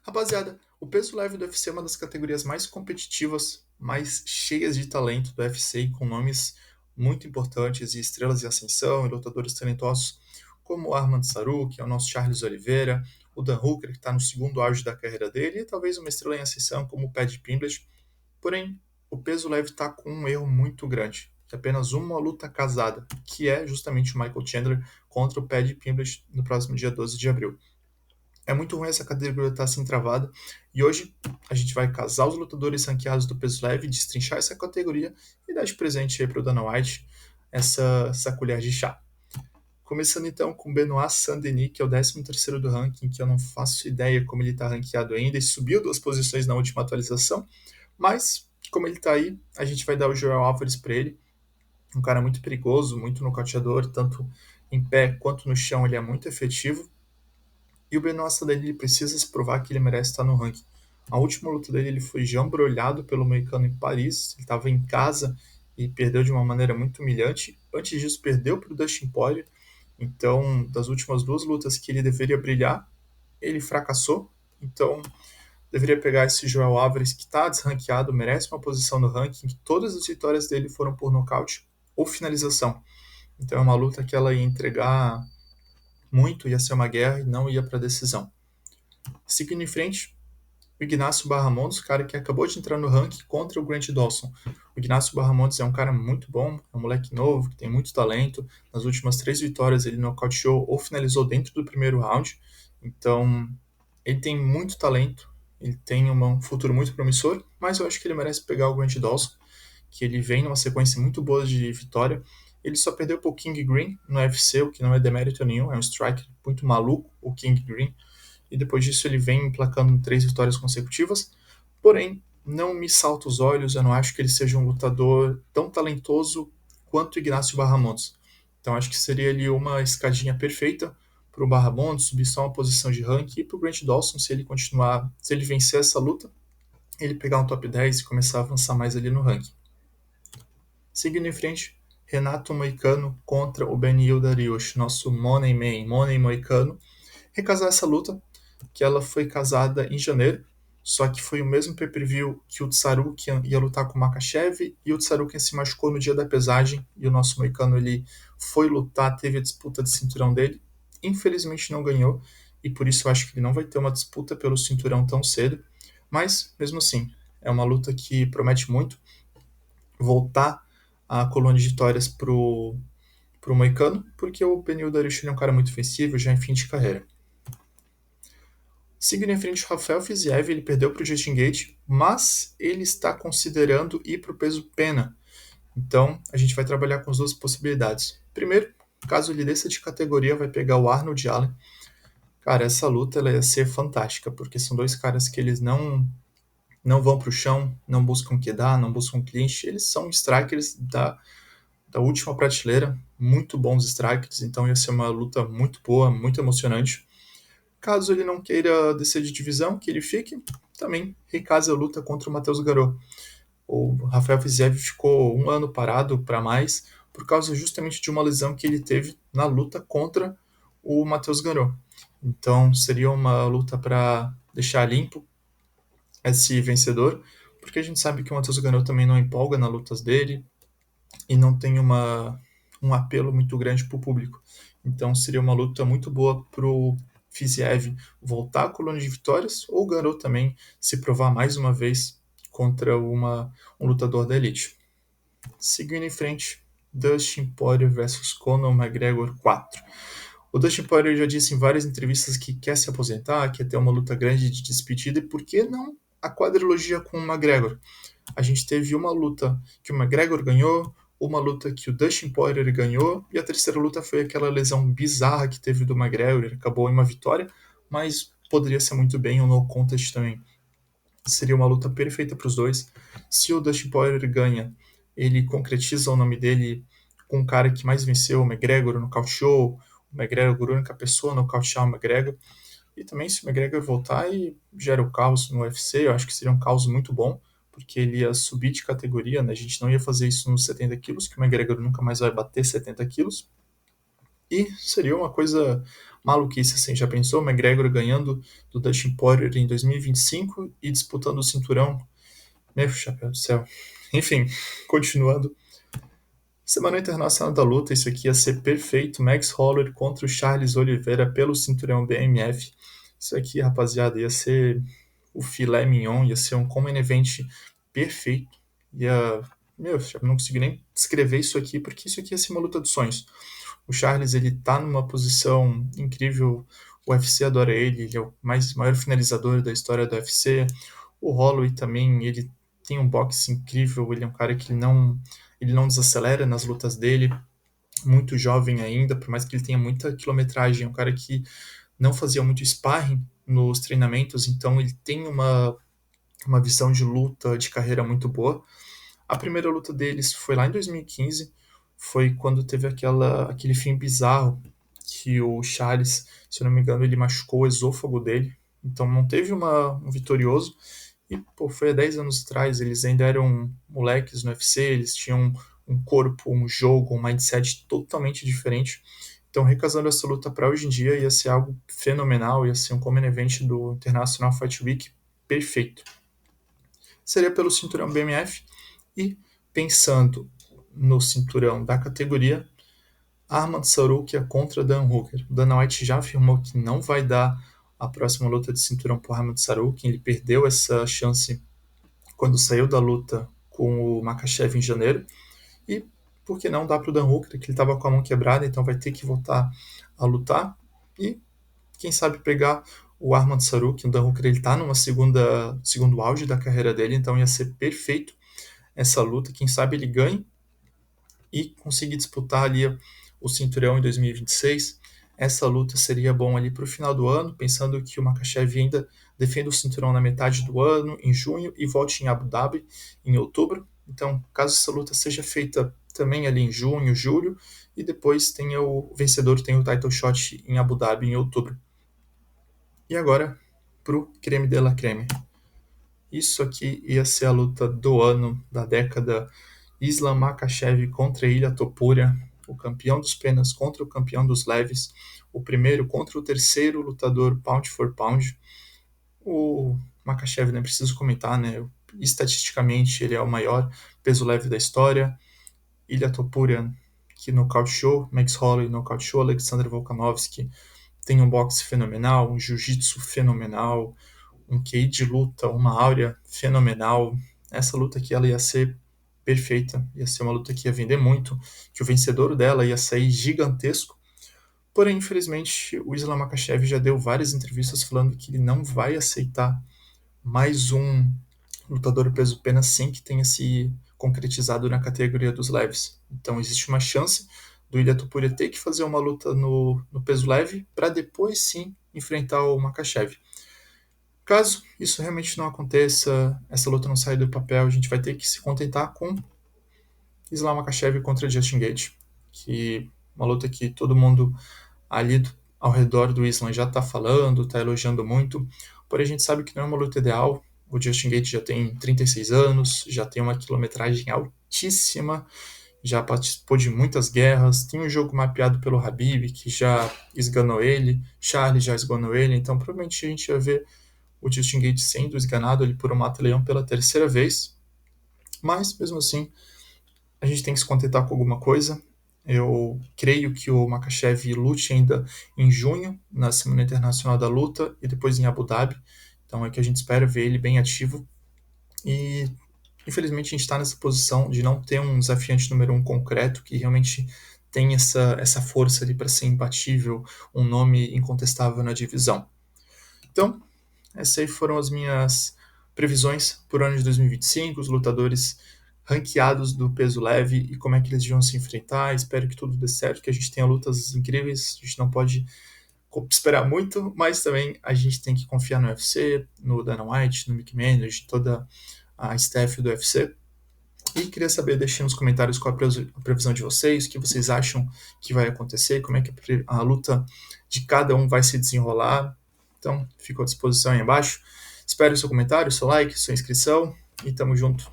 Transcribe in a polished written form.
Rapaziada, o peso leve do UFC é uma das categorias mais competitivas, mais cheias de talento do UFC e com nomes muito importantes e estrelas em ascensão e lutadores talentosos como o Arman Saru, que é o nosso Charles Oliveira, o Dan Hooker, que está no segundo auge da carreira dele, e talvez uma estrela em ascensão como o Paddy Pimblett. Porém, o peso leve está com um erro muito grande, que é apenas uma luta casada, que é justamente o Michael Chandler contra o Paddy Pimblett no próximo dia 12 de abril. É muito ruim essa categoria estar assim travada. E hoje a gente vai casar os lutadores ranqueados do peso leve, destrinchar essa categoria e dar de presente aí pro Dana White essa colher de chá. Começando então com Benoit Saint-Denis, que é o 13º do ranking, que eu não faço ideia como ele está ranqueado ainda, e subiu 2 posições na última atualização, mas como ele está aí, a gente vai dar o Joel Álvares para ele, um cara muito perigoso, muito nocauteador, tanto em pé quanto no chão ele é muito efetivo, e o Benoit Saint-Denis ele precisa se provar que ele merece estar no ranking. A última luta dele ele foi jambrolhado pelo americano em Paris, ele estava em casa e perdeu de uma maneira muito humilhante. Antes disso, perdeu para o Dustin Poirier. Então, das últimas 2 lutas que ele deveria brilhar, ele fracassou. Então, deveria pegar esse Joel Álvares, que está desranqueado, merece uma posição no ranking. Todas as vitórias dele foram por nocaute ou finalização. Então, é uma luta que ela ia entregar muito, ia ser uma guerra e não ia para decisão. Seguindo em frente, o Ignacio Barramontes, cara que acabou de entrar no ranking contra o Grant Dawson. O Ignacio Barramontes é um cara muito bom, é um moleque novo, que tem muito talento. Nas últimas 3 vitórias ele nocauteou ou finalizou dentro do primeiro round. Então, ele tem muito talento, ele tem um futuro muito promissor, mas eu acho que ele merece pegar o Grant Dawson, que ele vem numa sequência muito boa de vitória. Ele só perdeu para o King Green no UFC, o que não é demérito nenhum, é um striker muito maluco, o King Green, e depois disso ele vem emplacando 3 vitórias consecutivas. Porém, não me salta os olhos, eu não acho que ele seja um lutador tão talentoso quanto o Ignacio Barramontes. Então acho que seria ali uma escadinha perfeita para o Barramontes subir só uma posição de ranking e para o Grant Dawson, se ele continuar, se ele vencer essa luta, ele pegar um top 10 e começar a avançar mais ali no ranking. Seguindo em frente, Renato Moicano contra o Beneil Dariush, nosso Money Man, Money Moicano. Recasar essa luta, que ela foi casada em janeiro, só que foi o mesmo pay-per-view que o Tsarukian ia lutar com o Makachev, e o Tsarukian se machucou no dia da pesagem, e o nosso moicano ele foi lutar, teve a disputa de cinturão dele, infelizmente não ganhou, e por isso eu acho que ele não vai ter uma disputa pelo cinturão tão cedo, mas mesmo assim, é uma luta que promete muito, voltar a colônia de vitórias pro moicano, porque o Benil Dariush é um cara muito ofensivo, já em fim de carreira. Seguindo em frente, o Rafael Fiziev ele perdeu para o Justin Gaethje, mas ele está considerando ir para o peso pena. Então, a gente vai trabalhar com as 2 possibilidades. Primeiro, caso ele desça de categoria, vai pegar o Arnold Allen. Cara, essa luta ela ia ser fantástica, porque são 2 caras que eles não vão para o chão, não buscam quedar, não buscam clinch. Eles são strikers da última prateleira, muito bons strikers, então ia ser uma luta muito boa, muito emocionante. Caso ele não queira descer de divisão, que ele fique, também recase a luta contra o Matheus Garot. O Rafael Fiziev ficou um ano parado para mais por causa justamente de uma lesão que ele teve na luta contra o Matheus Garot. Então seria uma luta para deixar limpo esse vencedor, porque a gente sabe que o Matheus Garot também não empolga nas lutas dele e não tem um apelo muito grande para o público. Então seria uma luta muito boa pro Fiziev voltar à coluna de vitórias ou o Garot também se provar mais uma vez contra um lutador da elite. Seguindo em frente, Dustin Poirier versus Conor McGregor 4. O Dustin Poirier já disse em várias entrevistas que quer se aposentar, quer ter uma luta grande de despedida, e por que não a quadrilogia com o McGregor? A gente teve uma luta que o McGregor ganhou, uma luta que o Dustin Poirier ganhou, e a terceira luta foi aquela lesão bizarra que teve do McGregor, ele acabou em uma vitória, mas poderia ser muito bem um no contest também. Seria uma luta perfeita para os dois. Se o Dustin Poirier ganha, ele concretiza o nome dele com o cara que mais venceu, o McGregor, nocauteou, o McGregor, a única pessoa a nocautear o McGregor. E também se o McGregor voltar e gera o caos no UFC, eu acho que seria um caos muito bom, porque ele ia subir de categoria, né? A gente não ia fazer isso nos 70 quilos, que o McGregor nunca mais vai bater 70 quilos. E seria uma coisa maluquice, assim, já pensou? McGregor ganhando do Dustin Poirier em 2025 e disputando o cinturão? Meu chapéu do céu. Enfim, continuando. Semana Internacional da Luta, isso aqui ia ser perfeito. Max Holloway contra o Charles Oliveira pelo cinturão BMF. Isso aqui, rapaziada, ia ser o filé mignon, ia ser um common event perfeito. Ia... Meu, já não consigo nem descrever isso aqui, porque isso aqui ia ser uma luta dos sonhos. O Charles, ele tá numa posição incrível, o UFC adora ele é o maior finalizador da história do UFC. O Holloway também, ele tem um boxe incrível, ele é um cara que ele não desacelera nas lutas dele, muito jovem ainda, por mais que ele tenha muita quilometragem, é um cara que não fazia muito sparring nos treinamentos, então ele tem uma visão de luta, de carreira muito boa. A primeira luta deles foi lá em 2015, foi quando teve aquele fim bizarro que o Charles, se eu não me engano, ele machucou o esôfago dele, então não teve um vitorioso. E, pô, foi há 10 anos atrás, eles ainda eram moleques no UFC, eles tinham um corpo, um jogo, um mindset totalmente diferente. Então, recasando essa luta para hoje em dia, ia ser algo fenomenal, ia ser um common event do International Fight Week perfeito. Seria pelo cinturão BMF e pensando no cinturão da categoria, Arman Tsarukyan contra Dan Hooker. O Dana White já afirmou que não vai dar a próxima luta de cinturão por Arman Tsarukyan, ele perdeu essa chance quando saiu da luta com o Makhachev em janeiro, e por que não dá para o Dan Hooker, que ele estava com a mão quebrada, então vai ter que voltar a lutar, e quem sabe pegar o Arman Tsarukyan. O Dan Hooker ele está numa segundo auge da carreira dele, então ia ser perfeito essa luta, quem sabe ele ganhe e conseguir disputar ali o cinturão em 2026. Essa luta seria bom ali para o final do ano, pensando que o Makhachev ainda defende o cinturão na metade do ano, em junho, e volte em Abu Dhabi em outubro. Então, caso essa luta seja feita também ali em junho, julho, e depois tenha o vencedor tem o title shot em Abu Dhabi em outubro. E agora, pro creme de la creme. Isso aqui ia ser a luta do ano, da década. Islam Makhachev contra Ilia Topuria, o campeão dos penas contra o campeão dos leves, o primeiro contra o terceiro lutador pound for pound. O Makhachev, nem preciso comentar, né? Estatisticamente, ele é o maior peso leve da história. Ilia Topuria, que nocauteou Max Holloway, nocauteou Alexander Volkanovski, tem um boxe fenomenal, um jiu-jitsu fenomenal, um QI de luta, uma áurea fenomenal. Essa luta aqui ela ia ser perfeita, ia ser uma luta que ia vender muito, que o vencedor dela ia sair gigantesco. Porém, infelizmente, o Islam Makhachev já deu várias entrevistas falando que ele não vai aceitar mais um lutador peso pena sem que tenha se concretizado na categoria dos leves. Então existe uma chance do Ilia Topuria ter que fazer uma luta no peso leve para depois sim enfrentar o Makhachev. Caso isso realmente não aconteça, essa luta não sair do papel, a gente vai ter que se contentar com Islam Makhachev contra Justin Gaethje, que uma luta que todo mundo ali ao redor do Islam já está falando, está elogiando muito, porém a gente sabe que não é uma luta ideal. O Justin Gaethje já tem 36 anos, já tem uma quilometragem altíssima, já participou de muitas guerras, tem um jogo mapeado pelo Khabib, que já esganou ele, Charles já esganou ele, então provavelmente a gente vai ver o Justin Gaethje sendo esganado ali por um mata-leão pela terceira vez, mas mesmo assim a gente tem que se contentar com alguma coisa. Eu creio que o Makhachev lute ainda em junho, na Semana Internacional da Luta, e depois em Abu Dhabi. Então é que a gente espera ver ele bem ativo. E infelizmente a gente está nessa posição de não ter um desafiante número um concreto que realmente tem essa força ali para ser imbatível, um nome incontestável na divisão. Então, essas aí foram as minhas previsões por ano de 2025, os lutadores ranqueados do peso leve e como é que eles vão se enfrentar. Espero que tudo dê certo, que a gente tenha lutas incríveis. A gente não pode esperar muito, mas também a gente tem que confiar no UFC, no Dana White, no Mick Manage, toda a staff do UFC. E queria saber, deixem nos comentários qual a previsão de vocês, o que vocês acham que vai acontecer, como é que a luta de cada um vai se desenrolar. Então, fico à disposição aí embaixo. Espero o seu comentário, seu like, sua inscrição e tamo junto.